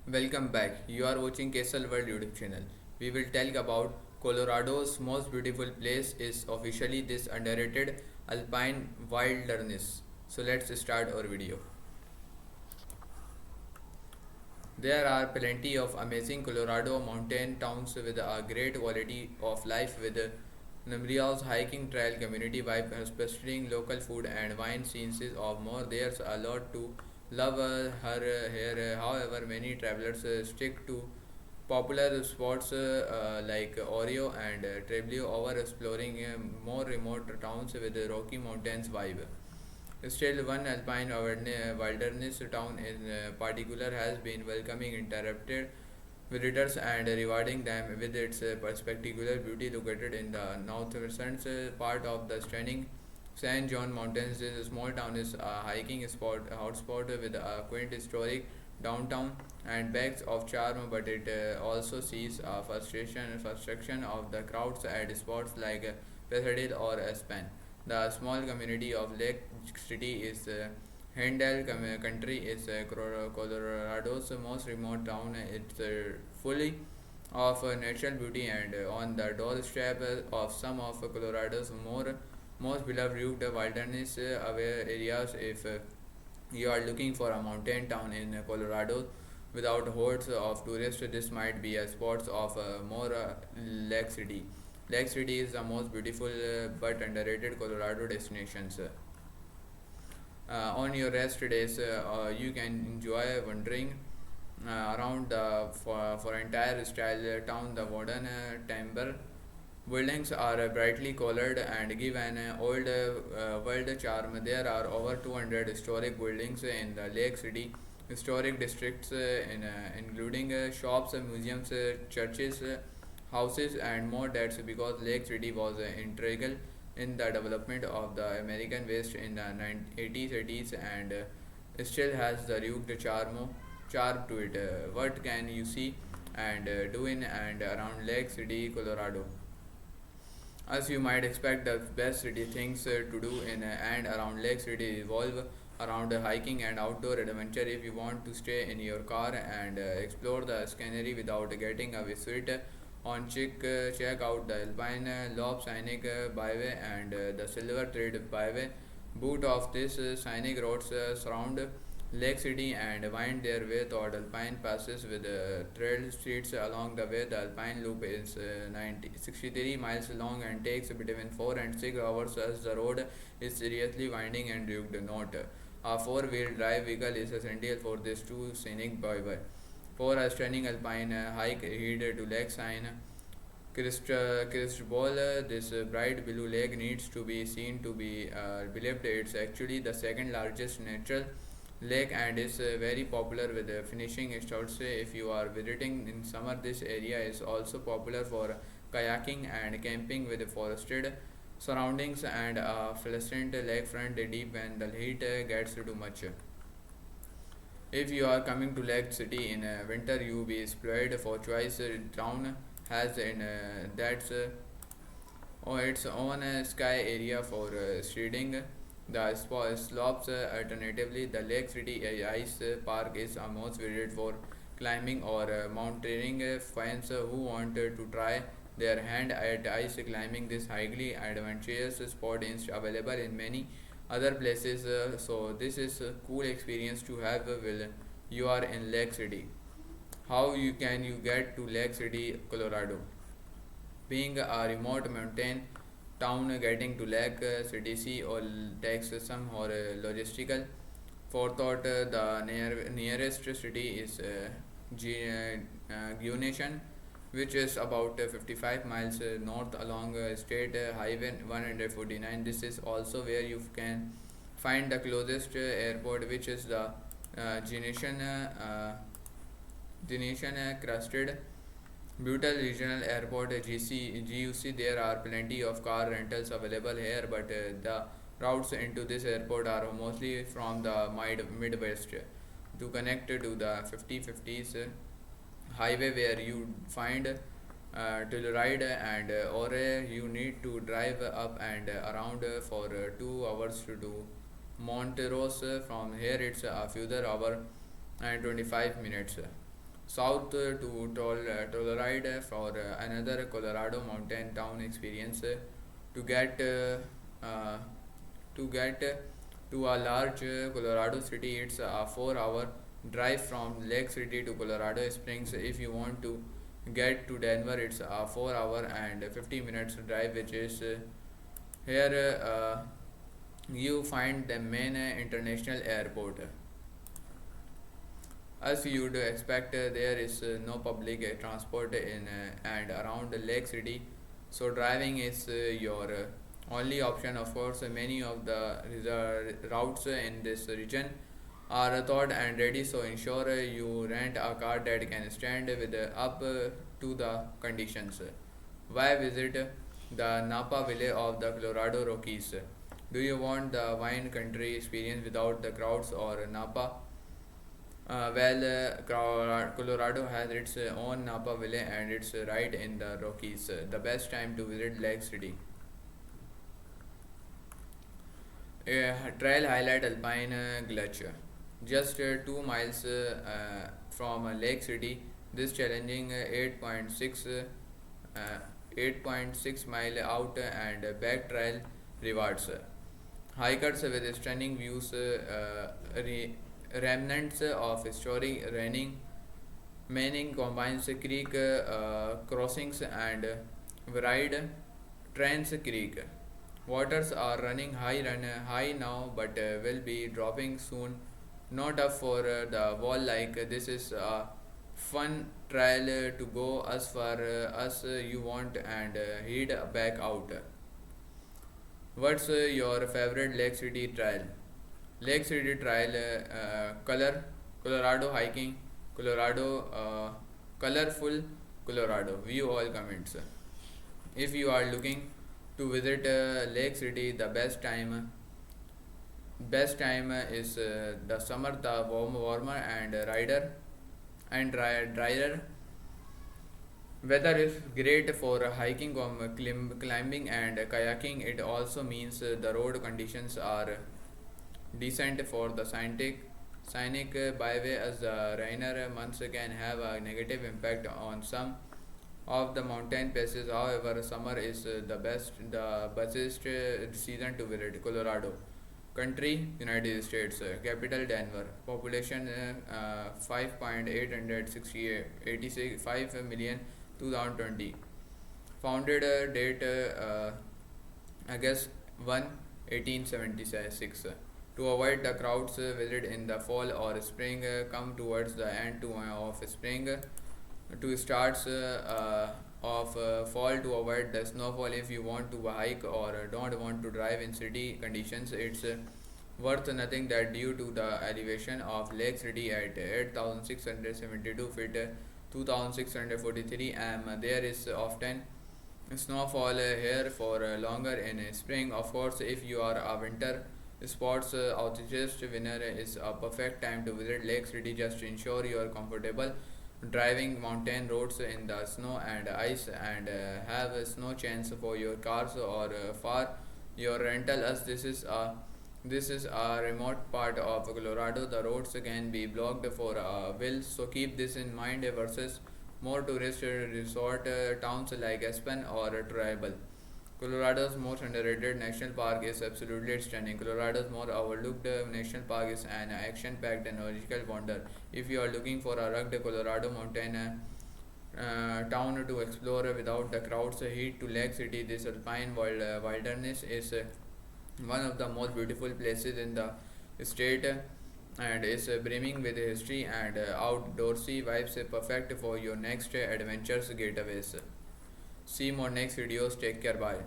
Welcome back. You are watching Castle World YouTube channel. We will tell about Colorado's most beautiful place is officially this underrated alpine wilderness. So let's start our video. There are plenty of amazing Colorado mountain towns with a great quality of life with numerous hiking trail community vibe, especially local food and wine scenes of more. There's a lot to love her here. However, many travelers stick to popular spots like Oreo and Treblinka over exploring more remote towns with the Rocky Mountains vibe. Still, one alpine wilderness town in particular has been welcoming interrupted visitors and rewarding them with its spectacular beauty located in the northwestern part of the stunning San John Mountains. This small town is a hiking hotspot with a quaint historic downtown and bags of charm, but it also sees a frustration of the crowds at spots like Pasadena or Aspen. The small community of Lake City is Handel Country is Colorado's most remote town. It's fully of natural beauty and on the doorstep of some of Colorado's most beloved rugged wilderness aware areas. If you are looking for a mountain town in Colorado without hordes of tourists, this might be a spot of more Lake City. Lake City is the most beautiful but underrated Colorado destinations. On your rest days, you can enjoy wandering around for entire style town. The modern timber buildings are brightly colored and give an old world charm. There are over 200 historic buildings in the Lake City historic districts, including shops, museums, churches, houses, and more. That's because Lake City was integral in the development of the American West in the 80s and still has the rugged charm to it. What can you see and do in and around Lake City, Colorado? As you might expect, the best city things to do in and around Lake City revolve around hiking and outdoor adventure. If you want to stay in your car and explore the scenery without getting a visit on check out the Alpine Lob Scenic Byway and the Silver Thread Byway. Boot of this scenic roads surround Lake City and wind their way toward Alpine passes with trail streets along the way. The Alpine Loop is 63 miles long and takes between 4 and 6 hours as the road is seriously winding and rugged. Note: a four-wheel drive vehicle is essential for this two scenic byway. For a stunning alpine hike, head to Lake Sign Cristobal. This bright blue lake needs to be seen to be believed. It's actually the second largest natural lake and is very popular with finishing stops. If you are visiting in summer, this area is also popular for kayaking and camping with forested surroundings and a pleasant lakefront deep when the heat gets too much. If you are coming to Lake City in winter, you be spoiled for choice. Town has in that's its own sky area for skiing. The slopes. Alternatively, the Lake City Ice Park is most visited for climbing or mountaineering. Fans who want to try their hand at ice climbing, this highly adventurous sport is available in many other places. So this is a cool experience to have while you are in Lake City. How you can you get to Lake City, Colorado? Being a remote mountain town, getting to Lake City or takes some or logistical forethought. The nearest city is Gunation, which is about 55 miles north along State Highway 149. This is also where you can find the closest airport, which is the Genation Crusted Butel Regional Airport GUC. There are plenty of car rentals available here, but the routes into this airport are mostly from the Midwest. To connect to the 5050s highway where you find Telluride and or you need to drive up and around for 2 hours to Monteros. From here it's a further hour and 25 minutes. south to Telluride for another Colorado mountain town experience. To get uh, to get to a large Colorado city, it's a 4 hour drive from Lake City to Colorado Springs. If you want to get to Denver, it's a 4 hour and 50 minutes drive, which is here you find the main international airport. As you'd expect, there is no public transport in and around Lake City, so driving is your only option. Of course, many of the routes in this region are thought and ready, so ensure you rent a car that can stand with up to the conditions. Why visit the Napa Valley of the Colorado Rockies? Do you want the wine country experience without the crowds or Napa? Colorado has its own Napa Valley and it's right in the Rockies. The best time to visit Lake City. Trail highlight Alpine Gulch. Just 2 miles from Lake City, this challenging 8.6 mile out and back trail rewards hikers with stunning views, remnants of historic running. Manning combines creek crossings and varied Trans Creek. Waters are running high now, but will be dropping soon. Not up for the wall like this is a fun trial to go as far as you want and head back out. What's your favorite Lake City trail? Lake City Trail, Colorado hiking, Colorado, colorful Colorado. View all comments. If you are looking to visit Lake City, the best time is the summer, the warmer and drier. Weather is great for hiking, climbing, and kayaking. It also means the road conditions are decent for the scenic byway, as the rainer months can have a negative impact on some of the mountain passes. However, summer is the best season to visit Colorado. Country, United States. Capital, Denver. Population 5.865 million 2020. Founded date August 1, 1876. To avoid the crowds, visit in the fall or spring. Come towards the end of spring to starts of fall to avoid the snowfall. If you want to hike or don't want to drive in city conditions, it's worth nothing that due to the elevation of Lake City at 8,672 feet 2,643 am, there is often snowfall here for longer in spring. Of course, if you are a winter sports enthusiast, winter is a perfect time to visit Lake City. Just ensure you are comfortable driving mountain roads in the snow and ice and have a snow chance for your cars or for your rental, as this is a remote part of Colorado. The roads can be blocked for a while, so keep this in mind versus more tourist resort towns like Aspen or Tribal. Colorado's most underrated national park is absolutely stunning. Colorado's more overlooked national park is an action-packed and logical wonder. If you are looking for a rugged Colorado mountain town to explore without the crowds, head to Lake City. This alpine wilderness is one of the most beautiful places in the state and is brimming with history and outdoorsy vibes, perfect for your next adventures getaways. See more next videos. Take care. Bye.